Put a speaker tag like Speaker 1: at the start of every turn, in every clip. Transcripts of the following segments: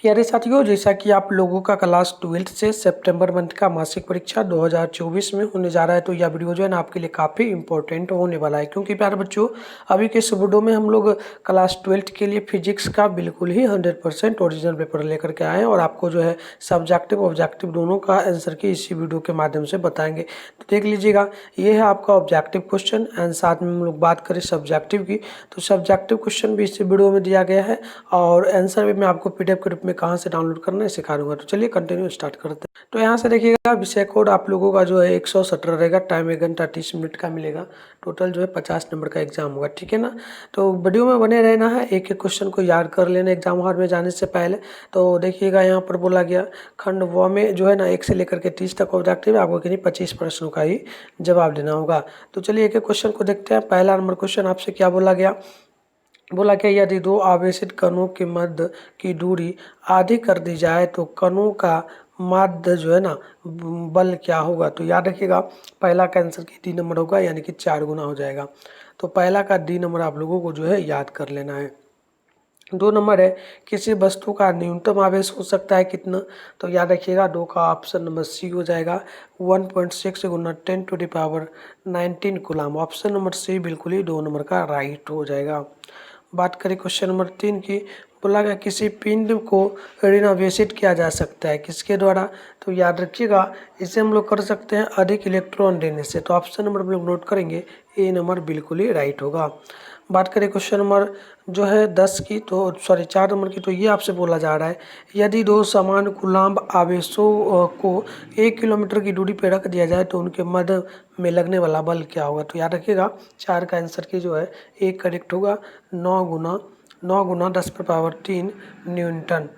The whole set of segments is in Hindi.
Speaker 1: प्यारे साथियों, जैसा कि आप लोगों का क्लास 12th से सितंबर मंथ का मासिक परीक्षा 2024 में होने जा रहा है, तो यह वीडियो जो है ना आपके लिए काफ़ी इंपॉर्टेंट होने वाला है। क्योंकि प्यारे बच्चों, अभी के इस वीडियो में हम लोग क्लास 12th के लिए फिजिक्स का बिल्कुल ही 100% ओरिजिनल पेपर लेकर के आए हैं और आपको जो है सब्जेक्टिव ऑब्जेक्टिव दोनों का आंसर की इसी वीडियो के माध्यम से बताएंगे। तो देख लीजिएगा, ये है आपका ऑब्जेक्टिव क्वेश्चन एंड साथ में हम लोग बात करें सब्जेक्टिव की, तो सब्जेक्टिव क्वेश्चन भी इसी वीडियो में दिया गया है और आंसर भी मैं आपको पीडीएफ के रूप में कहाँ से डाउनलोड करना है सिखा दूंगा। तो चलिए कंटिन्यू स्टार्ट करते हैं। तो यहाँ से देखिएगा, विषय कोड आप लोगों का जो है 117 रहेगा, टाइम 1 घंटा 30 मिनट का मिलेगा, टोटल जो है 50 नंबर का एग्जाम होगा, ठीक है ना। तो वीडियो में बने रहना है, एक एक क्वेश्चन को याद कर लेना एग्जाम हॉल में जाने से पहले। तो देखिएगा, यहाँ पर बोला गया खंड व में जो है ना 1 से लेकर के 30 तक ऑब्जेक्टिव है, आपको किन्हीं 25 प्रश्नों का ही जवाब देना होगा। तो चलिए एक एक क्वेश्चन को देखते हैं। पहला नंबर क्वेश्चन आपसे क्या बोला गया, बोला कि यदि दो आवेशित कणों के मध्य की दूरी आधी कर दी जाए तो कणों का माध्य जो है ना बल क्या होगा। तो याद रखिएगा, पहला का आंसर की डी नंबर होगा, यानी कि 4 गुना हो जाएगा। तो पहला का डी नंबर आप लोगों को जो है याद कर लेना है। 2 नंबर है, किसी वस्तु का न्यूनतम आवेश हो सकता है कितना। तो याद रखिएगा, 2 का ऑप्शन नंबर सी हो जाएगा, 1.6 गुना 10⁻19 कूलम। ऑप्शन नंबर सी बिल्कुल ही 2 नंबर का राइट हो जाएगा। बात करें क्वेश्चन नंबर 3 की, बोला गया किसी पिंड को ऋणावेशित किया जा सकता है किसके द्वारा। तो याद रखिएगा, इसे हम लोग कर सकते हैं अधिक इलेक्ट्रॉन देने से। तो ऑप्शन नंबर हम लोग नोट करेंगे, ए नंबर बिल्कुल ही राइट होगा। बात करें क्वेश्चन नंबर जो है 10 की, तो 4 नंबर की, तो ये आपसे बोला जा रहा है यदि दो समान कूलम्ब आवेशों को 1 किलोमीटर की दूरी पर रख दिया जाए तो उनके मध्य में लगने वाला बल क्या होगा। तो याद रखिएगा, 4 का आंसर की जो है एक करेक्ट होगा, 9 गुना 10⁻³ न्यूटन,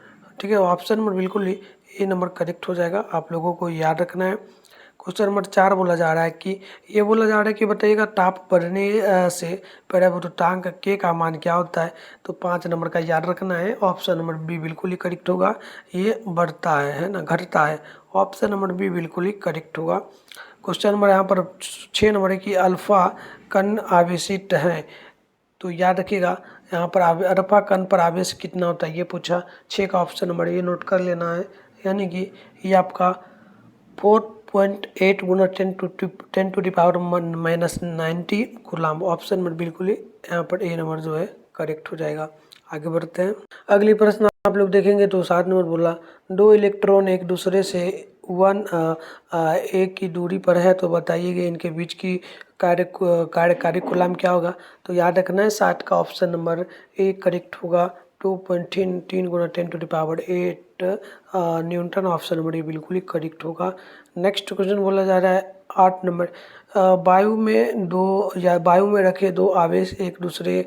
Speaker 1: ठीक है। ऑप्शन नंबर बिल्कुल ही ए नंबर करेक्ट हो जाएगा, आप लोगों को याद रखना है। क्वेश्चन नंबर 4 बोला जा रहा है कि ये बोला जा रहा है कि बताइएगा ताप बढ़ने से परिवर्तनांक के का मान क्या होता है। तो 5 नंबर का याद रखना है, ऑप्शन नंबर बी बिल्कुल ही करेक्ट होगा, ये बढ़ता है ना, घटता है। ऑप्शन नंबर बी बिल्कुल ही करेक्ट होगा। क्वेश्चन नंबर यहाँ पर 6 नंबर है कि अल्फा कण आवेशित है। तो याद रखिएगा, यहाँ पर अल्फा कण पर आवेश कितना होता है ये पूछा। 6 का ऑप्शन नंबर ये नोट कर लेना है, यानी कि ये आपका 4.8 गुना 10⁻⁻90 कूलम। ऑप्शन नंबर बिल्कुल ही यहाँ पर ए नंबर जो है करेक्ट हो जाएगा। आगे बढ़ते हैं, अगली प्रश्न आप लोग देखेंगे तो 7 नंबर बोला दो इलेक्ट्रॉन एक दूसरे से 1 की दूरी पर है, तो बताइए इनके बीच की कार्यकारी कूलम क्या होगा। तो याद रखना है, 7 का ऑप्शन नंबर ए करेक्ट होगा, 2.3 गुना 10⁸ न्यूटन। ऑप्शन नंबर ये बिल्कुल ही करेक्ट होगा। नेक्स्ट क्वेश्चन बोला जा रहा है 8 नंबर, वायु में रखे दो आवेश एक दूसरे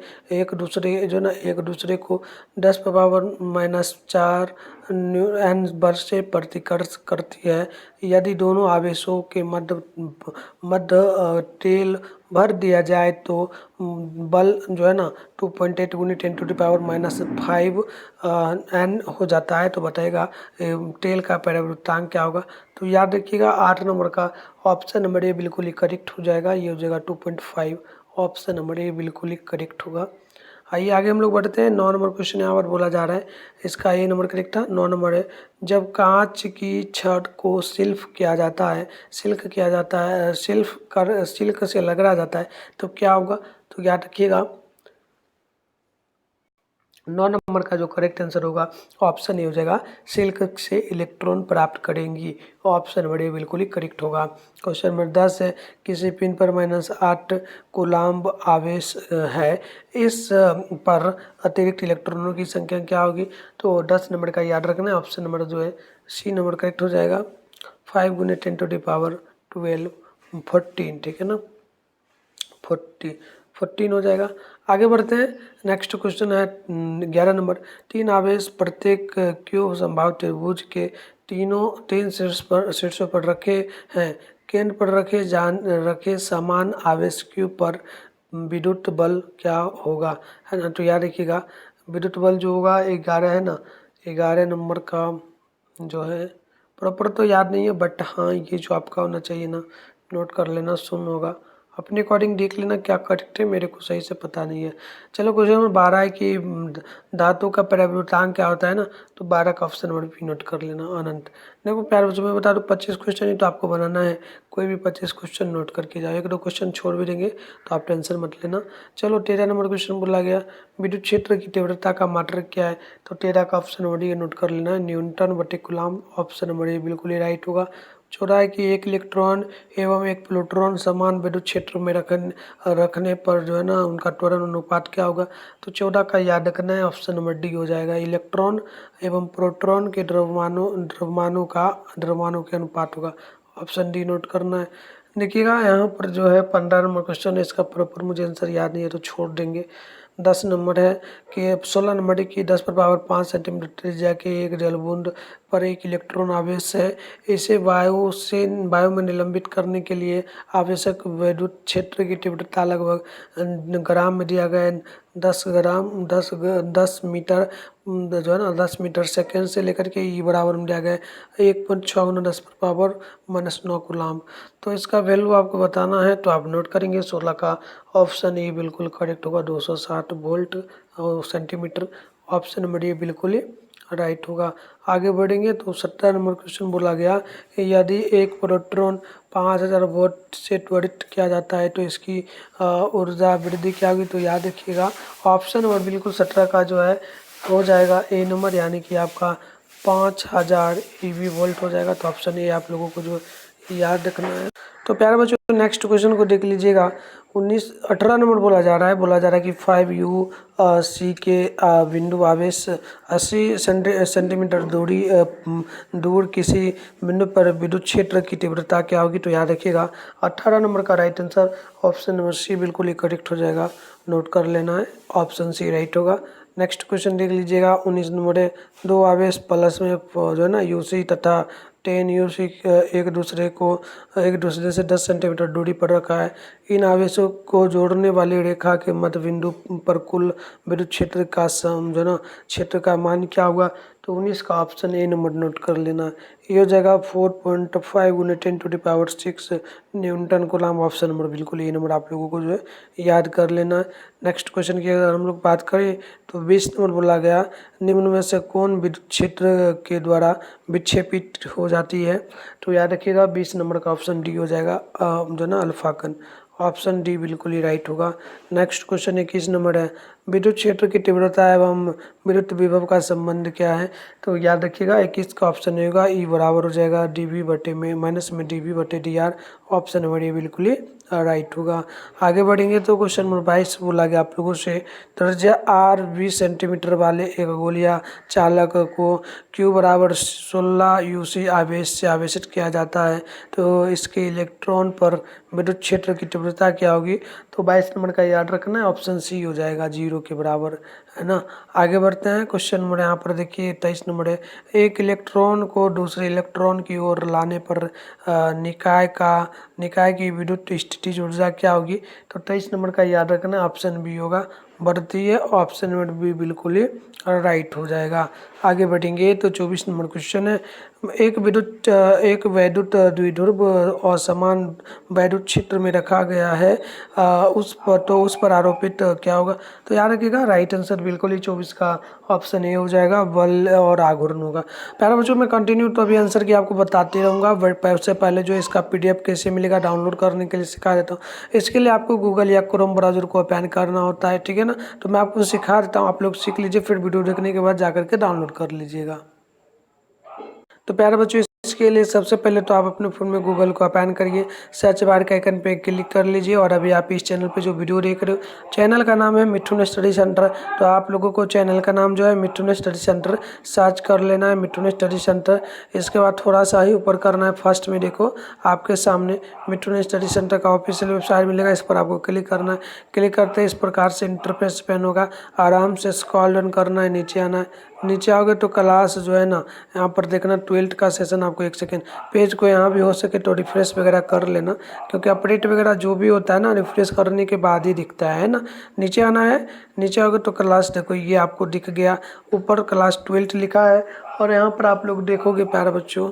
Speaker 1: जो ना एक दूसरे को 10⁻⁻4 एन वर्ष से प्रतिकर्ष करती है। यदि दोनों आवेशों के मध्य तेल भर दिया जाए तो बल जो है ना 2.8 गुनी 10⁻⁻5 एन हो जाता है। तो बताएगा तेल का परिवर्तनांक क्या होगा। तो याद रखिएगा, 8 नंबर का ऑप्शन नंबर ए बिल्कुल ही करेक्ट हो जाएगा, ये हो जाएगा 2.5। ऑप्शन नंबर ए बिल्कुल ही करेक्ट होगा। आइए आगे हम लोग बढ़ते हैं। 9 नंबर क्वेश्चन यहाँ पर बोला जा रहा है, इसका ए नंबर करेक्ट था। 9 नंबर है, जब कांच की छड़ को सिल्क किया जाता है, सिल्क से रगड़ा जाता है तो क्या होगा। तो याद रखिएगा, 9 नंबर का जो करेक्ट आंसर होगा ऑप्शन ए हो जाएगा, सिल्क से इलेक्ट्रॉन प्राप्त करेंगी। ऑप्शन नंबर ए बिल्कुल ही करेक्ट होगा। क्वेश्चन नंबर 10 है, किसी पिन पर -8 कूलम्ब आवेश है, इस पर अतिरिक्त इलेक्ट्रॉनों की संख्या क्या होगी। तो 10 नंबर का याद रखना है, ऑप्शन नंबर जो है सी नंबर करेक्ट हो जाएगा, 5 गुने 10⁻12 14, ठीक है ना, 14 हो जाएगा। आगे बढ़ते हैं, नेक्स्ट क्वेश्चन है 11 नंबर, 3 आवेश प्रत्येक क्यू संभावित त्रिभुज के तीन शीर्षों पर रखे हैं, केंद्र पर रखे समान आवेश क्यू पर विद्युत बल क्या होगा, है ना। तो याद रखिएगा, विद्युत बल जो होगा 11 है ना, 11 नंबर का जो है प्रॉपर तो याद नहीं है, बट हाँ ये जो आपका होना चाहिए ना, नोट कर लेना, 0 होगा। अपने अकॉर्डिंग देख लेना क्या करेक्ट है, मेरे को सही से पता नहीं है। चलो क्वेश्चन नंबर 12 है कि धातु का प्रवर्तांक क्या होता है ना, तो 12 का ऑप्शन नंबर भी नोट कर लेना अनंत। देखो प्यार बच्चों मैं बता दूँ 25 क्वेश्चन ही तो आपको बनाना है, कोई भी 25 क्वेश्चन नोट करके जाओ, 1-2 क्वेश्चन छोड़ भी देंगे तो आप टेंशन मत लेना। चलो 13 नंबर क्वेश्चन बोला गया विद्युत क्षेत्र की तीव्रता का मात्रक क्या है, तो 13 का ऑप्शन नंबर ये नोट कर लेना है न्यूटन बटे कूलम, ऑप्शन नंबर ये बिल्कुल ही राइट होगा। 14 है कि एक इलेक्ट्रॉन एवं एक प्रोटॉन समान विद्युत क्षेत्र में रखने पर जो है ना उनका त्वरण अनुपात क्या होगा, तो 14 का याद रखना है, ऑप्शन नंबर डी हो जाएगा। इलेक्ट्रॉन एवं प्रोटॉन के द्रव्यमानों के अनुपात होगा, ऑप्शन डी नोट करना है। देखिएगा यहाँ पर जो है 15 नंबर क्वेश्चन है, इसका प्रॉपर मुझे आंसर याद नहीं है तो छोड़ देंगे। 10 नंबर है कि 16 नंबर है कि 10 पर पावर 5 सेंटीमीटर त्रिज्या के एक जलबूंद पर एक इलेक्ट्रॉन आवेश है, इसे वायु में निलंबित करने के लिए आवश्यक विद्युत क्षेत्र की तीव्रता लगभग ग्राम में दिया गया है। 10 मीटर जो है ना 10 मीटर सेकेंड से लेकर के ई बराबर में दिया गया है 1.6 10 पर पावर -9 कूलम। तो इसका वैल्यू आपको बताना है तो आप नोट करेंगे। 16 का ऑप्शन ए बिल्कुल करेक्ट होगा, 260 वोल्ट और सेंटीमीटर, ऑप्शन नंबर ए बिल्कुल ही राइट होगा। आगे बढ़ेंगे तो 17 नंबर क्वेश्चन बोला गया कि यदि एक प्रोटॉन 5000 वोल्ट से त्वरित किया जाता है तो इसकी ऊर्जा वृद्धि क्या होगी, तो याद रखिएगा ऑप्शन नंबर बिल्कुल 17 का जो है हो जाएगा ए नंबर, यानी कि आपका 5000 ईवी वोल्ट हो जाएगा। तो ऑप्शन ए आप लोगों को जो याद रखना है। तो प्यारे बच्चों नेक्स्ट क्वेश्चन को देख लीजिएगा। 18 नंबर बोला जा रहा है कि 5u सी के बिंदु आवेश 80 सेंटीमीटर दूर किसी बिंदु पर विद्युत क्षेत्र की तीव्रता क्या होगी, तो याद रखिएगा 18 नंबर का right answer option number c बिल्कुल ही करेक्ट हो जाएगा, नोट कर लेना है, ऑप्शन सी राइट होगा। नेक्स्ट क्वेश्चन देख लीजिएगा। 19 नंबर है 2 आवेश प्लस में जो है ना यूसी तथा 10 यूसी एक दूसरे से 10 सेंटीमीटर दूरी पर रखा है। इन आवेशों को जोड़ने वाली रेखा के मध्य बिंदु पर कुल विद्युत क्षेत्र का जो है ना क्षेत्र का मान क्या होगा, तो 19 का ऑप्शन ए नंबर नोट कर लेना। ये हो जाएगा 4.5 × 10⁶ न्यूटन कूलम, ऑप्शन नंबर बिल्कुल ए नंबर आप लोगों को जो है याद कर लेना है। नेक्स्ट क्वेश्चन की अगर हम लोग बात करें तो 20 नंबर बोला गया निम्न में से कौन विद्युत क्षेत्र के द्वारा विक्षेपित हो जाती है, तो याद रखिएगा 20 नंबर का ऑप्शन डी हो जाएगा जो ना अल्फा कण, ऑप्शन डी बिल्कुल ही राइट होगा। नेक्स्ट क्वेश्चन 21 नंबर है विद्युत क्षेत्र की तीव्रता एवं विद्युत विभव का संबंध क्या है, तो याद रखिएगा 21 का ऑप्शन होगा ई बराबर हो जाएगा dV बटे में माइनस में dV बटे dr, ऑप्शन नंबर ये बिल्कुल ही राइट होगा। आगे बढ़ेंगे तो क्वेश्चन नंबर 22 बोला गया आप लोगों से त्रिज्या r 20 सेंटीमीटर वाले एक गोलिया चालक को Q बराबर 16 UC आवेश से आवेशित किया जाता है, तो इसके इलेक्ट्रॉन पर विद्युत क्षेत्र की तीव्रता क्या होगी, तो 22 नंबर का याद रखना है, ऑप्शन सी हो जाएगा 0 के बराबर, है ना। आगे बढ़ते हैं क्वेश्चन नंबर यहाँ पर देखिए 23 नंबर है एक इलेक्ट्रॉन को दूसरे इलेक्ट्रॉन की ओर लाने पर निकाय की विद्युत स्थितिज ऊर्जा क्या होगी, तो 23 नंबर का याद रखना ऑप्शन बी होगा बढ़ती है, ऑप्शन नंबर बी बिल्कुल ही राइट हो जाएगा। आगे बढ़ेंगे तो 24 नंबर क्वेश्चन है एक वैद्युत द्विध्रुव और समान वैद्युत क्षेत्र में रखा गया है उस पर आरोपित क्या होगा, तो याद रखिएगा राइट आंसर बिल्कुल ही 24 का ऑप्शन ए हो जाएगा बल और आघूर्ण होगा। प्यारे बच्चों में कंटिन्यू तो अभी आंसर की आपको बताते रहूँगा, उससे पहले जो इसका PDF कैसे मिलेगा डाउनलोड करने के लिए सिखा देता हूँ। इसके लिए आपको गूगल या क्रोम ब्राउजर को ओपन करना होता है, ठीक है ना, तो मैं आपको सिखा देता हूँ, आप लोग सीख लीजिए, फिर वीडियो देखने के बाद जाकर के डाउनलोड कर लीजिएगा। तो प्यारे बच्चों इसके लिए सबसे पहले तो आप अपने फ़ोन में गूगल को ओपन करिए, सर्च बार के आइकन पे क्लिक कर लीजिए और अभी आप इस चैनल पे जो वीडियो देख रहे हो चैनल का नाम है मिठुन स्टडी सेंटर, तो आप लोगों को चैनल का नाम जो है मिठुन स्टडी सेंटर सर्च कर लेना है, मिठुन स्टडी सेंटर। इसके बाद थोड़ा सा ही ऊपर करना है, फर्स्ट में देखो आपके सामने मिठुन स्टडी सेंटर का ऑफिशियल वेबसाइट मिलेगा, इस पर आपको क्लिक करना है। क्लिक करते इस प्रकार से इंटरफेस पैन होगा, आराम से स्क्रॉल डाउन करना है, नीचे आना है। नीचे आओगे तो क्लास जो है ना यहाँ पर देखना 12th का सेशन, आपको एक सेकेंड पेज को यहाँ भी हो सके तो रिफ्रेश वगैरह कर लेना, क्योंकि अपडेट वगैरह जो भी होता है ना रिफ्रेश करने के बाद ही दिखता है ना। नीचे आना है, नीचे आओगे तो क्लास देखो ये आपको दिख गया, ऊपर क्लास 12th लिखा है और यहाँ पर आप लोग देखोगे प्यारे बच्चों,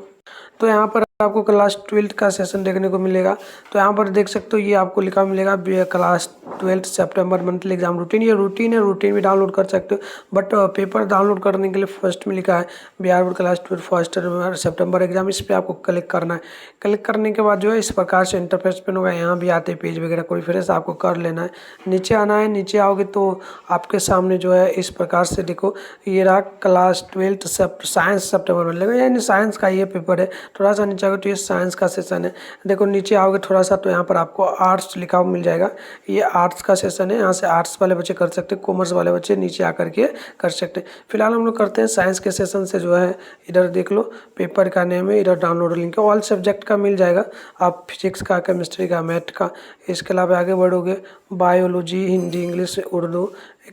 Speaker 1: तो यहाँ पर आपको क्लास 12 का सेशन देखने को मिलेगा। तो यहाँ पर देख सकते हो ये आपको लिखा मिलेगा क्लास 12 सितंबर मंथली एग्जाम रूटीन। ये रूटीन है, रूटीन भी डाउनलोड कर सकते हो, बट पेपर डाउनलोड करने के लिए फर्स्ट में लिखा है बिहार बोर्ड क्लास 12 फर्स्ट सितंबर एग्जाम। इस पर आपको क्लिक करना है। क्लिक करने के बाद जो है इस प्रकार से इंटरफेस पे होगा। यहाँ भी आते पेज वगैरह को रिफ्रेश आपको कर लेना है, नीचे आना है। नीचे आओगे तो आपके सामने जो है इस प्रकार से देखो ये रहा क्लास 12 साइंस सितंबर में लगेगा, यानी साइंस का ये पेपर है। थोड़ा सा नीचे आओगे तो ये साइंस का सेशन है। देखो नीचे आओगे थोड़ा सा तो यहाँ पर आपको आर्ट्स लिखा हुआ मिल जाएगा। ये आर्ट्स का सेशन है, यहाँ से आर्ट्स वाले बच्चे कर सकते हैं, कॉमर्स वाले बच्चे नीचे आकर के कर सकते हैं। फिलहाल हम लोग करते हैं साइंस के सेशन से। जो है इधर देख लो पेपर का नेम है, इधर डाउनलोड लिंक है, ऑल सब्जेक्ट का मिल जाएगा। आप फिजिक्स का, केमिस्ट्री का, मैथ का, इसके अलावा आगे बढ़ोगे बायोलॉजी, हिंदी, इंग्लिश, उर्दू,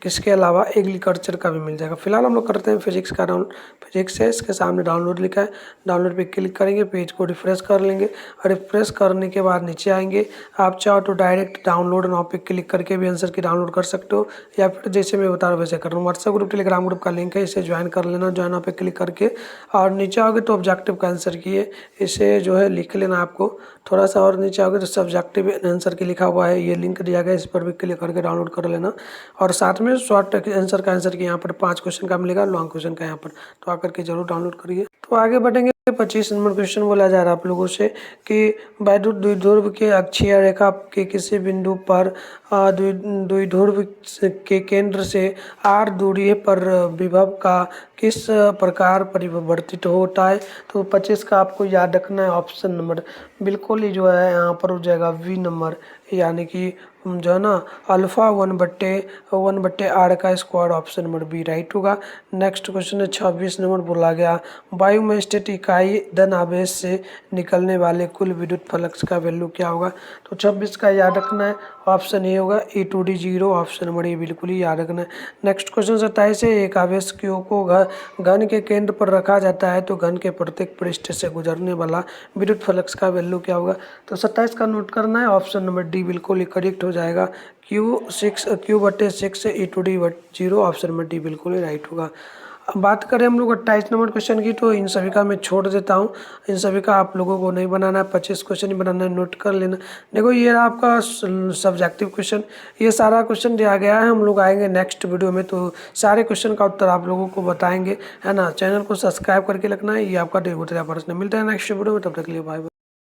Speaker 1: इसके अलावा एग्रीकल्चर का भी मिल जाएगा। फिलहाल हम लोग करते हैं फिजिक्स का फिजिक्स है, इसके सामने डाउनलोड लिखा है, डाउनलोड पे क्लिक करेंगे, पेज को रिफ्रेश कर लेंगे। रिफ्रेश करने के बाद नीचे आएंगे। आप चाहो तो डायरेक्ट डाउनलोड नाउ पे क्लिक करके भी आंसर की डाउनलोड कर सकते हो, या फिर जैसे मैं बता रहा हूँ वैसे कर रहा हूँ। व्हाट्सएप ग्रुप, टेलीग्राम ग्रुप का लिंक है, इसे ज्वाइन कर लेना। ज्वाइन पे क्लिक करके और नीचे आओगे तो ऑब्जेक्टिव का आंसर की है, इसे जो है लिख लेना आपको। थोड़ा सा और नीचे आओगे तो सब्जेक्टिव आंसर की लिखा हुआ है, ये लिंक दिया गया, इस पर भी क्लिक करके डाउनलोड कर लेना। और साथ में शॉर्ट आंसर का आंसर की यहाँ पर 5 क्वेश्चन का मिलेगा, लॉन्ग क्वेश्चन का यहाँ पर, तो आकर के जरूर डाउनलोड करिए। तो आगे बढ़ेंगे। 25 नंबर क्वेश्चन बोला जा रहा है आप लोगों से कि वैद्युत द्विध्रुव के अक्षीय रेखा के किसी बिंदु पर द्विध्रुव के केंद्र से r दूरी पर विभव का किस प्रकार परिवर्तित होता है। तो 25 का आपको याद रखना है। ऑप्शन नंबर बिल्कुल ही जो है यहाँ पर हो जाएगा वी नंबर, यानी कि जो है ना अल्फा 1/r का square. Option number b right होगा। नेक्स्ट क्वेश्चन है 26 नंबर बोला गया वायु में स्थित इकाई धन आवेश से निकलने वाले कुल विद्युत फ्लक्स का वैल्यू क्या होगा। तो 26 का याद रखना है। ऑप्शन ए होगा E2D 0। ऑप्शन नंबर ए बिल्कुल ही याद रखना है। नेक्स्ट क्वेश्चन 27 है एक आवेश Q को घन के केंद्र पर रखा जाता है तो घन के प्रत्येक पृष्ठ से गुजरने वाला विद्युत फ्लक्स का वैल्यू क्या होगा। तो 27 का नोट करना है। ऑप्शन नंबर डी बिल्कुल ही करेक्ट हो जाएगा। Q/6 E2D 0। Option number D बिल्कुल ही राइट होगा। अब बात करें हम लोग 28 नंबर क्वेश्चन की, तो इन सभी का मैं छोड़ देता हूँ, इन सभी का आप लोगों को नहीं बनाना है, 25 क्वेश्चन ही बनाना है, नोट कर लेना। देखो ये रहा आपका सब्जेक्टिव क्वेश्चन, ये सारा क्वेश्चन दिया गया है। हम लोग आएंगे नेक्स्ट वीडियो में तो सारे क्वेश्चन का उत्तर आप लोगों को बताएंगे, है ना। चैनल को सब्सक्राइब करके रखना है, ये आपका डेली पर्सनल। मिलता है नेक्स्ट वीडियो में, तब तक के लिए बाय बाय।